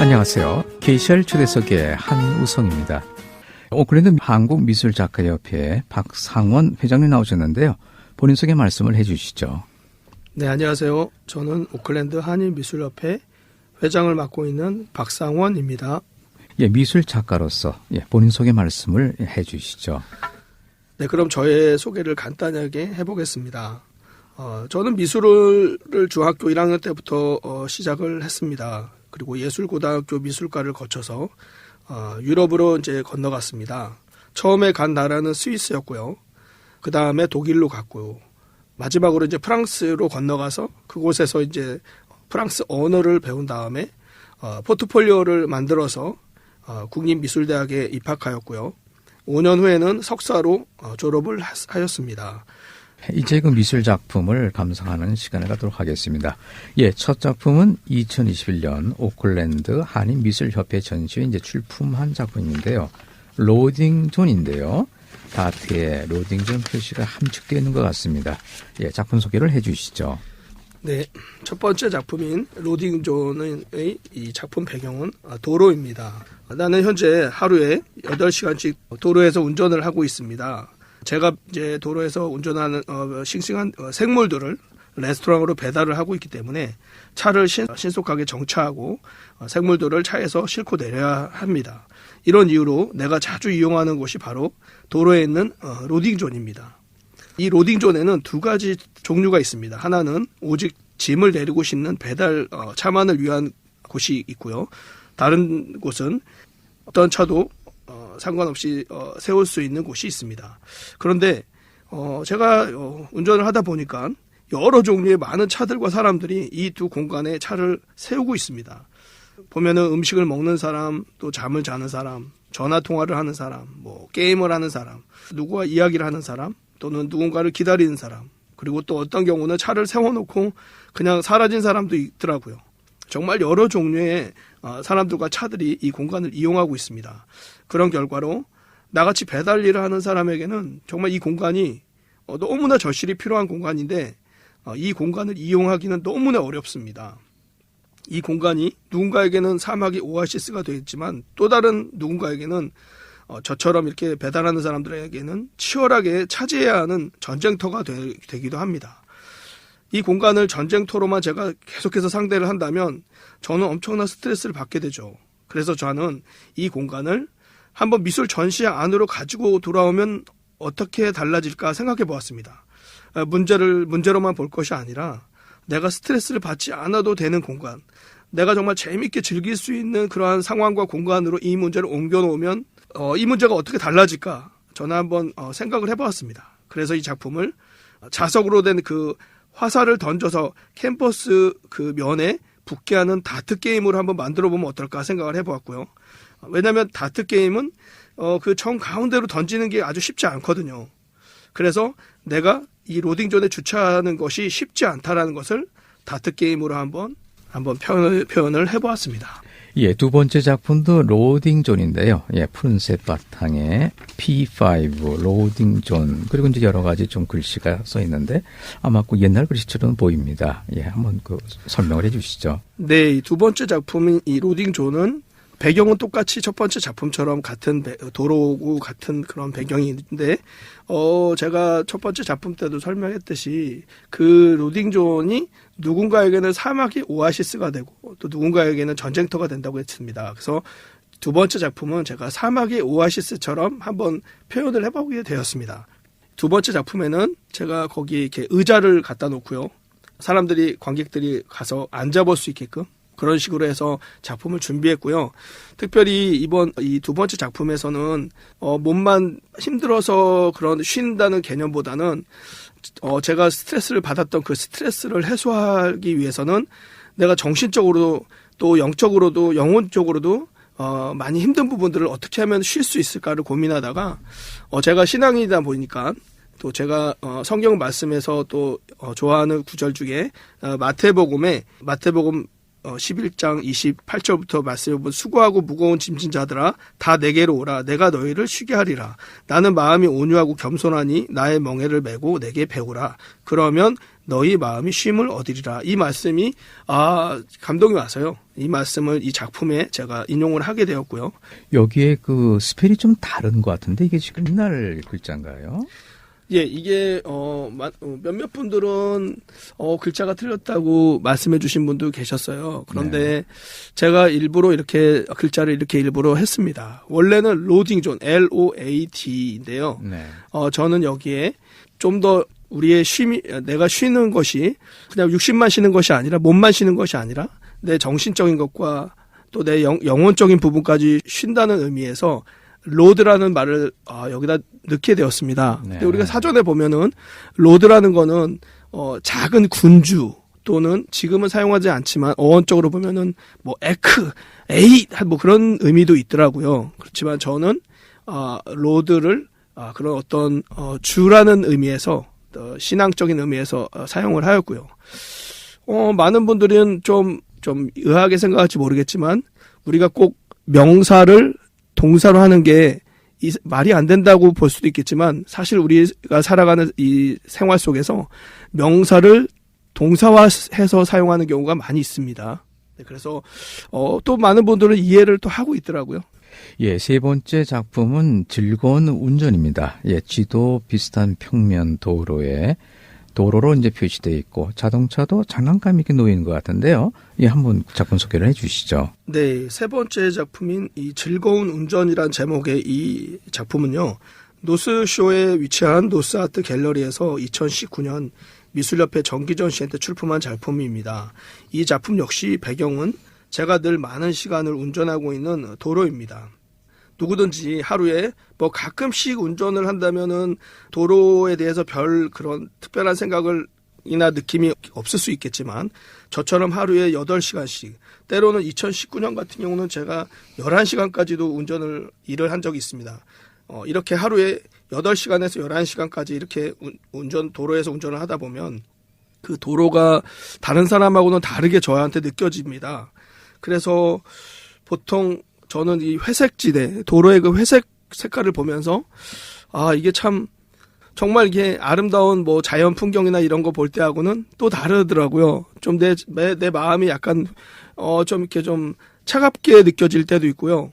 안녕하세요. KCR 초대석의 한우성입니다. 오클랜드 한국미술작가협회 박상원 회장님 나오셨는데요. 본인 소개 말씀을 해주시죠. 네, 안녕하세요. 저는 오클랜드 한인미술협회 회장을 맡고 있는 박상원입니다. 예, 미술작가로서 본인 소개 말씀을 해주시죠. 네, 그럼 저의 소개를 간단하게 해보겠습니다. 저는 미술을 중학교 1학년 때부터 시작을 했습니다. 그리고 예술고등학교 미술과를 거쳐서 유럽으로 이제 건너갔습니다. 처음에 간 나라는 스위스였고요. 그 다음에 독일로 갔고요. 마지막으로 이제 프랑스로 건너가서 그곳에서 이제 프랑스 언어를 배운 다음에 포트폴리오를 만들어서 국립미술대학에 입학하였고요. 5년 후에는 석사로 졸업을 하였습니다. 이제 그 미술 작품을 감상하는 시간을 갖도록 하겠습니다. 예, 첫 작품은 2021년 오클랜드 한인미술협회 전시회 이제 출품한 작품인데요. 로딩존인데요. 다트에 로딩존 표시가 함축되어 있는 것 같습니다. 예, 작품 소개를 해 주시죠. 네, 첫 번째 작품인 로딩존의 이 작품 배경은 도로입니다. 나는 현재 하루에 8시간씩 도로에서 운전을 하고 있습니다. 제가 이제 도로에서 운전하는 싱싱한 생물들을 레스토랑으로 배달을 하고 있기 때문에 차를 신속하게 정차하고 생물들을 차에서 싣고 내려야 합니다. 이런 이유로 내가 자주 이용하는 곳이 바로 도로에 있는 로딩존입니다. 이 로딩존에는 두 가지 종류가 있습니다. 하나는 오직 짐을 내리고 싣는 배달 차만을 위한 곳이 있고요. 다른 곳은 어떤 차도 상관없이 세울 수 있는 곳이 있습니다. 그런데 제가 운전을 하다 보니까 여러 종류의 많은 차들과 사람들이 이 두 공간에 차를 세우고 있습니다. 보면은 음식을 먹는 사람, 또 잠을 자는 사람, 전화 통화를 하는 사람, 뭐 게임을 하는 사람, 누구와 이야기를 하는 사람, 또는 누군가를 기다리는 사람, 그리고 또 어떤 경우는 차를 세워놓고 그냥 사라진 사람도 있더라고요. 정말 여러 종류의 사람들과 차들이 이 공간을 이용하고 있습니다. 그런 결과로 나같이 배달 일을 하는 사람에게는 정말 이 공간이 너무나 절실히 필요한 공간인데 이 공간을 이용하기는 너무나 어렵습니다. 이 공간이 누군가에게는 사막의 오아시스가 되겠지만 또 다른 누군가에게는 저처럼 이렇게 배달하는 사람들에게는 치열하게 차지해야 하는 전쟁터가 되기도 합니다. 이 공간을 전쟁터로만 제가 계속해서 상대를 한다면 저는 엄청난 스트레스를 받게 되죠. 그래서 저는 이 공간을 한번 미술 전시 안으로 가지고 돌아오면 어떻게 달라질까 생각해 보았습니다. 문제로만 볼 것이 아니라 내가 스트레스를 받지 않아도 되는 공간, 내가 정말 재미있게 즐길 수 있는 그러한 상황과 공간으로 이 문제를 옮겨놓으면 이 문제가 어떻게 달라질까 저는 한번 생각을 해보았습니다. 그래서 이 작품을 자석으로 된 그 화살을 던져서 캠퍼스 그 면에 붙게 하는 다트 게임으로 한번 만들어 보면 어떨까 생각을 해보았고요. 왜냐하면 다트 게임은 그 정 가운데로 던지는 게 아주 쉽지 않거든요. 그래서 내가 이 로딩존에 주차하는 것이 쉽지 않다라는 것을 다트 게임으로 한번 표현을 해보았습니다. 예, 두 번째 작품도 로딩존인데요. 예, 푸른색 바탕에 P5 로딩존 그리고 이제 여러 가지 좀 글씨가 써 있는데 아마 그 옛날 글씨처럼 보입니다. 예, 한번 그 설명을 해주시죠. 네, 이 두 번째 작품인 이 로딩존은 배경은 똑같이 첫 번째 작품처럼 같은 도로고 같은 그런 배경인데 제가 첫 번째 작품 때도 설명했듯이 그 로딩존이 누군가에게는 사막의 오아시스가 되고 또 누군가에게는 전쟁터가 된다고 했습니다. 그래서 두 번째 작품은 제가 사막의 오아시스처럼 한번 표현을 해보게 되었습니다. 두 번째 작품에는 제가 거기 이렇게 의자를 갖다 놓고요. 사람들이 관객들이 가서 앉아볼 수 있게끔 그런 식으로 해서 작품을 준비했고요. 특별히 이번 이 두 번째 작품에서는 몸만 힘들어서 그런 쉰다는 개념보다는 제가 스트레스를 받았던 그 스트레스를 해소하기 위해서는 내가 정신적으로도 또 영적으로도 영혼적으로도 많이 힘든 부분들을 어떻게 하면 쉴 수 있을까를 고민하다가 제가 신앙이다 보니까 또 제가 성경 말씀에서 또 좋아하는 구절 중에 마태복음 11장 28절부터 말씀해보면 수고하고 무거운 짐진 자들아 다 내게로 오라 내가 너희를 쉬게 하리라. 나는 마음이 온유하고 겸손하니 나의 멍에를 메고 내게 배우라. 그러면 너희 마음이 쉼을 얻으리라. 이 말씀이 감동이 와서요. 이 말씀을 이 작품에 제가 인용을 하게 되었고요. 여기에 그 스펠이 좀 다른 것 같은데 이게 지금 옛날 글자인가요? 예, 이게 몇몇 분들은 글자가 틀렸다고 말씀해 주신 분도 계셨어요. 그런데 제가 일부러 이렇게 글자를 이렇게 일부러 했습니다. 원래는 로딩 존 LOAD인데요. 네. 저는 여기에 좀 더 우리의 내가 쉬는 것이 그냥 육신만 쉬는 것이 아니라 몸만 쉬는 것이 아니라 내 정신적인 것과 또 내 영혼적인 부분까지 쉰다는 의미에서 로드라는 말을 여기다 넣게 되었습니다. 네. 근데 우리가 사전에 보면은 로드라는 거는 작은 군주 또는 지금은 사용하지 않지만 어원적으로 보면은 뭐 에이 뭐 그런 의미도 있더라고요. 그렇지만 저는 로드를 그런 어떤 주라는 의미에서 신앙적인 의미에서 사용을 하였고요. 많은 분들은 좀 의아하게 생각할지 모르겠지만 우리가 꼭 명사를 동사로 하는 게 말이 안 된다고 볼 수도 있겠지만 사실 우리가 살아가는 이 생활 속에서 명사를 동사화해서 사용하는 경우가 많이 있습니다. 그래서 또 많은 분들은 이해를 또 하고 있더라고요. 예, 세 번째 작품은 즐거운 운전입니다. 예, 지도 비슷한 평면 도로로 이제 표시되어 있고 자동차도 장난감 있게 놓이는 것 같은데요. 예, 한번 작품 소개를 해주시죠. 네, 세 번째 작품인 이 즐거운 운전이란 제목의 이 작품은요. 노스쇼에 위치한 노스아트 갤러리에서 2019년 미술협회 정기전시회 때 출품한 작품입니다. 이 작품 역시 배경은 제가 늘 많은 시간을 운전하고 있는 도로입니다. 누구든지 하루에 뭐 가끔씩 운전을 한다면은 도로에 대해서 별 그런 특별한 생각이나 느낌이 없을 수 있겠지만 저처럼 하루에 8시간씩 때로는 2019년 같은 경우는 제가 11시간까지도 일을 한 적이 있습니다. 이렇게 하루에 8시간에서 11시간까지 이렇게 도로에서 운전을 하다 보면 그 도로가 다른 사람하고는 다르게 저한테 느껴집니다. 그래서 보통 저는 이 회색지대, 도로의 그 회색 색깔을 보면서 이게 참 정말 이게 아름다운 뭐 자연 풍경이나 이런 거 볼 때하고는 또 다르더라고요. 좀 내 마음이 약간 좀 이렇게 좀 차갑게 느껴질 때도 있고요.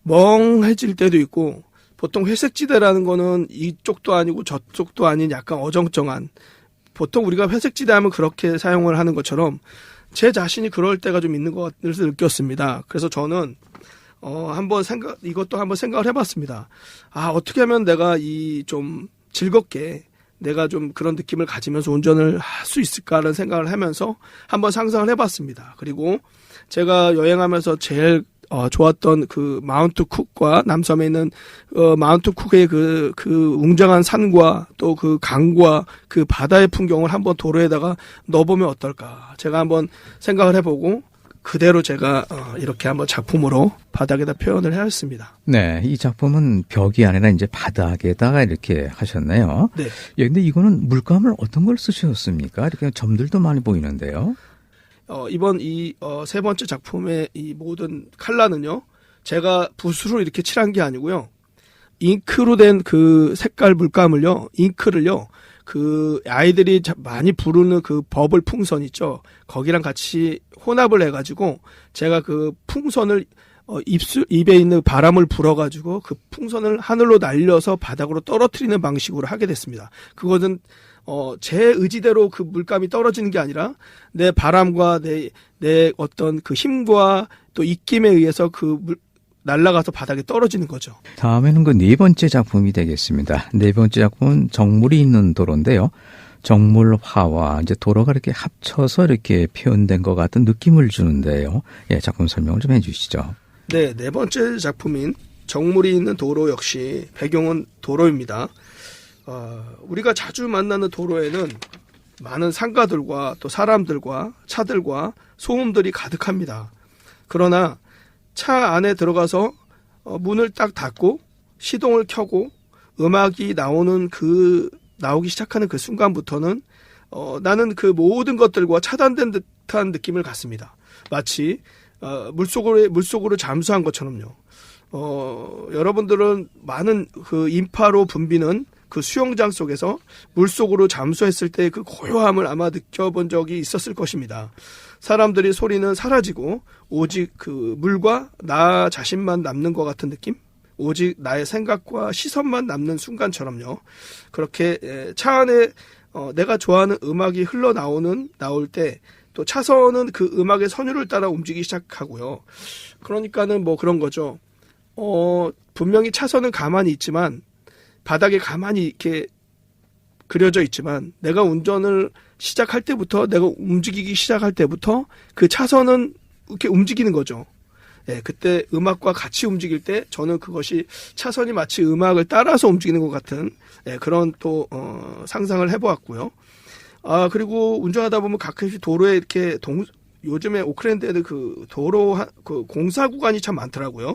멍해질 때도 있고 보통 회색지대라는 거는 이쪽도 아니고 저쪽도 아닌 약간 어정쩡한 보통 우리가 회색지대 하면 그렇게 사용을 하는 것처럼 제 자신이 그럴 때가 좀 있는 것을 느꼈습니다. 그래서 저는 이것도 한번 생각을 해봤습니다. 어떻게 하면 내가 좀 즐겁게 내가 좀 그런 느낌을 가지면서 운전을 할 수 있을까라는 생각을 하면서 한번 상상을 해봤습니다. 그리고 제가 여행하면서 제일 좋았던 그 마운트 쿡과 남섬에 있는 마운트 쿡의 그 웅장한 산과 또 그 강과 그 바다의 풍경을 한번 도로에다가 넣어보면 어떨까. 제가 한번 생각을 해보고 그대로 제가 이렇게 한번 작품으로 바닥에다 표현을 하였습니다. 네, 이 작품은 벽이 아니라 이제 바닥에다가 이렇게 하셨네요. 네. 예, 근데 이거는 물감을 어떤 걸 쓰셨습니까? 이렇게 점들도 많이 보이는데요. 이번 이 세 번째 작품의 이 모든 컬러는요, 제가 붓으로 이렇게 칠한 게 아니고요, 잉크로 된 그 색깔 물감을요, 잉크를요, 그 아이들이 많이 부르는 그 버블 풍선 있죠. 거기랑 같이 혼합을 해가지고 제가 그 풍선을 입에 있는 바람을 불어가지고 그 풍선을 하늘로 날려서 바닥으로 떨어뜨리는 방식으로 하게 됐습니다. 그것은 제 의지대로 그 물감이 떨어지는 게 아니라 내 바람과 내 어떤 그 힘과 또 입김에 의해서 날아가서 바닥에 떨어지는 거죠. 다음에는 그 네 번째 작품이 되겠습니다. 네 번째 작품은 정물이 있는 도로인데요. 정물화와 이제 도로가 이렇게 합쳐서 이렇게 표현된 것 같은 느낌을 주는데요. 예, 작품 설명을 좀 해주시죠. 네, 네 번째 작품인 정물이 있는 도로 역시 배경은 도로입니다. 우리가 자주 만나는 도로에는 많은 상가들과 또 사람들과 차들과 소음들이 가득합니다. 그러나 차 안에 들어가서 문을 딱 닫고 시동을 켜고 음악이 나오기 시작하는 그 순간부터는 나는 그 모든 것들과 차단된 듯한 느낌을 갖습니다. 마치 물속으로 잠수한 것처럼요. 여러분들은 많은 그 인파로 붐비는 그 수영장 속에서 물속으로 잠수했을 때 그 고요함을 아마 느껴본 적이 있었을 것입니다. 사람들이 소리는 사라지고 오직 그 물과 나 자신만 남는 것 같은 느낌? 오직 나의 생각과 시선만 남는 순간처럼요. 그렇게 차 안에 내가 좋아하는 음악이 나올 때 또 차선은 그 음악의 선율을 따라 움직이기 시작하고요. 그러니까는 뭐 그런 거죠. 분명히 차선은 가만히 있지만 바닥에 가만히 이렇게 그려져 있지만 내가 운전을 시작할 때부터 내가 움직이기 시작할 때부터 그 차선은 이렇게 움직이는 거죠. 예, 그때 음악과 같이 움직일 때 저는 그것이 차선이 마치 음악을 따라서 움직이는 것 같은 그런 또 상상을 해보았고요. 그리고 운전하다 보면 가끔씩 도로에 이렇게 요즘에 오클랜드에도 그 도로 그 공사 구간이 참 많더라고요.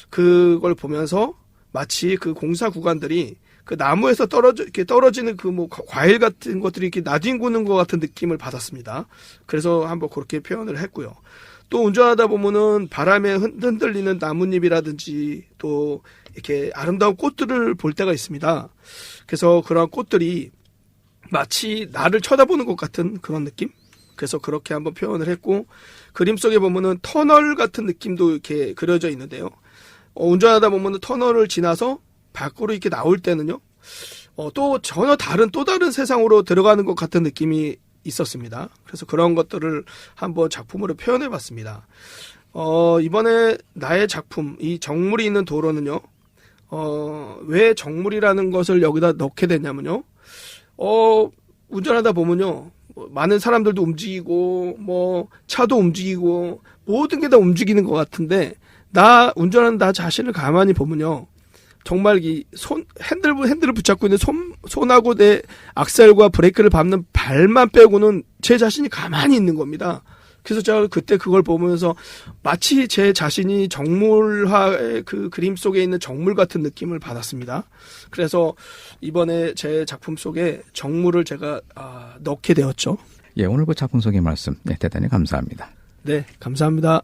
그걸 보면서 마치 그 공사 구간들이 그 나무에서 이렇게 떨어지는 그 뭐 과일 같은 것들이 이렇게 나뒹구는 것 같은 느낌을 받았습니다. 그래서 한번 그렇게 표현을 했고요. 또 운전하다 보면은 바람에 흔들리는 나뭇잎이라든지 또 이렇게 아름다운 꽃들을 볼 때가 있습니다. 그래서 그런 꽃들이 마치 나를 쳐다보는 것 같은 그런 느낌? 그래서 그렇게 한번 표현을 했고, 그림 속에 보면은 터널 같은 느낌도 이렇게 그려져 있는데요. 운전하다 보면은 터널을 지나서 밖으로 이렇게 나올 때는요, 또 전혀 또 다른 세상으로 들어가는 것 같은 느낌이 있었습니다. 그래서 그런 것들을 한번 작품으로 표현해 봤습니다. 이번에 나의 작품, 이 정물이 있는 도로는요, 왜 정물이라는 것을 여기다 넣게 됐냐면요, 운전하다 보면요, 많은 사람들도 움직이고, 뭐, 차도 움직이고, 모든 게 다 움직이는 것 같은데, 운전하는 나 자신을 가만히 보면요, 정말 핸들을 붙잡고 있는 손하고 내 악셀과 브레이크를 밟는 발만 빼고는 제 자신이 가만히 있는 겁니다. 그래서 제가 그때 그걸 보면서 마치 제 자신이 정물화의 그 그림 속에 있는 정물 같은 느낌을 받았습니다. 그래서 이번에 제 작품 속에 정물을 제가 넣게 되었죠. 예, 오늘 그 작품 속의 말씀 대단히 감사합니다. 네, 감사합니다.